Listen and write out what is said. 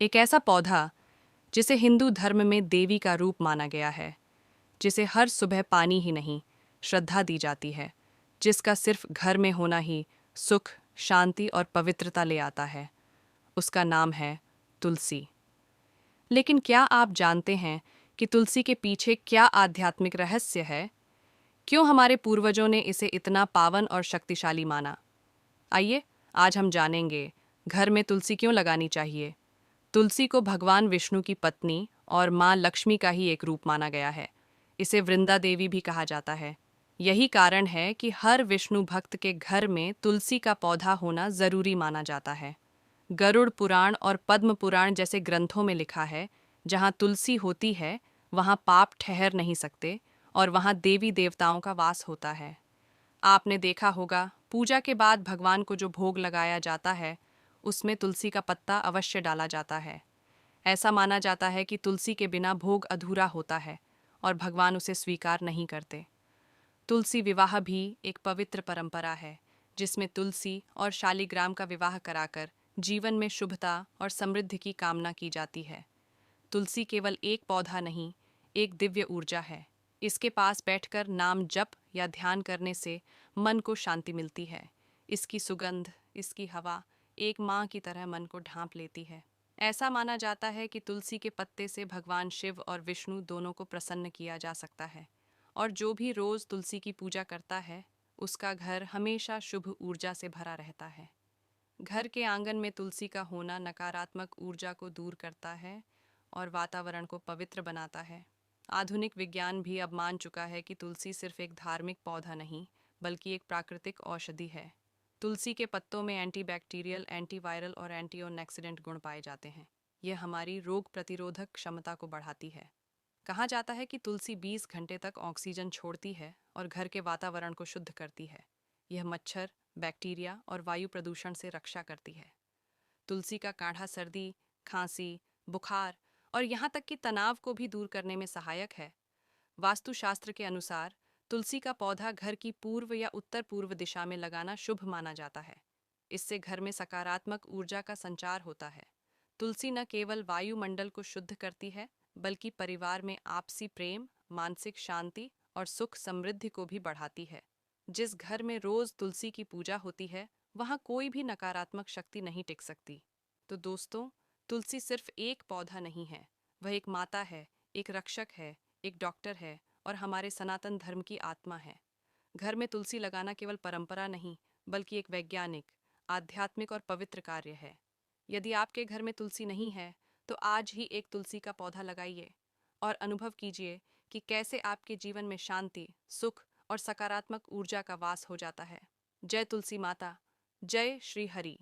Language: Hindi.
एक ऐसा पौधा जिसे हिंदू धर्म में देवी का रूप माना गया है, जिसे हर सुबह पानी ही नहीं, श्रद्धा दी जाती है, जिसका सिर्फ घर में होना ही सुख, शांति और पवित्रता ले आता है। उसका नाम है तुलसी। लेकिन क्या आप जानते हैं कि तुलसी के पीछे क्या आध्यात्मिक रहस्य है? क्यों हमारे पूर्वजों ने इसे इतना पावन और शक्तिशाली माना? आइए, आज हम जानेंगे घर में तुलसी क्यों लगानी चाहिए। तुलसी को भगवान विष्णु की पत्नी और माँ लक्ष्मी का ही एक रूप माना गया है। इसे वृंदा देवी भी कहा जाता है। यही कारण है कि हर विष्णु भक्त के घर में तुलसी का पौधा होना जरूरी माना जाता है। गरुड़ पुराण और पद्म पुराण जैसे ग्रंथों में लिखा है, जहाँ तुलसी होती है वहाँ पाप ठहर नहीं सकते और वहाँ देवी देवताओं का वास होता है। आपने देखा होगा, पूजा के बाद भगवान को जो भोग लगाया जाता है उसमें तुलसी का पत्ता अवश्य डाला जाता है। ऐसा माना जाता है कि तुलसी के बिना भोग अधूरा होता है और भगवान उसे स्वीकार नहीं करते। तुलसी विवाह भी एक पवित्र परंपरा है, जिसमें तुलसी और शालिग्राम का विवाह कराकर जीवन में शुभता और समृद्धि की कामना की जाती है। तुलसी केवल एक पौधा नहीं, एक दिव्य ऊर्जा है। इसके पास बैठकर नाम जप या ध्यान करने से मन को शांति मिलती है। इसकी सुगंध, इसकी हवा एक माँ की तरह मन को ढांप लेती है। ऐसा माना जाता है कि तुलसी के पत्ते से भगवान शिव और विष्णु दोनों को प्रसन्न किया जा सकता है, और जो भी रोज तुलसी की पूजा करता है उसका घर हमेशा शुभ ऊर्जा से भरा रहता है। घर के आंगन में तुलसी का होना नकारात्मक ऊर्जा को दूर करता है और वातावरण को पवित्र बनाता है। आधुनिक विज्ञान भी अब मान चुका है कि तुलसी सिर्फ एक धार्मिक पौधा नहीं, बल्कि एक प्राकृतिक औषधि है। तुलसी के पत्तों में एंटीबैक्टीरियल, एंटीवायरल और एंटीऑक्सीडेंट गुण पाए जाते हैं। यह हमारी रोग प्रतिरोधक क्षमता को बढ़ाती है। कहा जाता है कि तुलसी 20 घंटे तक ऑक्सीजन छोड़ती है और घर के वातावरण को शुद्ध करती है। यह मच्छर, बैक्टीरिया और वायु प्रदूषण से रक्षा करती है। तुलसी का काढ़ा सर्दी, खांसी, बुखार और यहाँ तक कि तनाव को भी दूर करने में सहायक है। वास्तुशास्त्र के अनुसार तुलसी का पौधा घर की पूर्व या उत्तर पूर्व दिशा में लगाना शुभ माना जाता है। इससे घर में सकारात्मक ऊर्जा का संचार होता है। तुलसी न केवल वायुमंडल को शुद्ध करती है, बल्कि परिवार में आपसी प्रेम, मानसिक शांति और सुख समृद्धि को भी बढ़ाती है। जिस घर में रोज तुलसी की पूजा होती है, वहाँ कोई भी नकारात्मक शक्ति नहीं टिक सकती। तो दोस्तों, तुलसी सिर्फ एक पौधा नहीं है, वह एक माता है, एक रक्षक है, एक डॉक्टर है और हमारे सनातन धर्म की आत्मा है। घर में तुलसी लगाना केवल परंपरा नहीं, बल्कि एक वैज्ञानिक, आध्यात्मिक और पवित्र कार्य है। यदि आपके घर में तुलसी नहीं है, तो आज ही एक तुलसी का पौधा लगाइए और अनुभव कीजिए कि कैसे आपके जीवन में शांति, सुख और सकारात्मक ऊर्जा का वास हो जाता है। जय तुलसी माता, जय श्री हरि।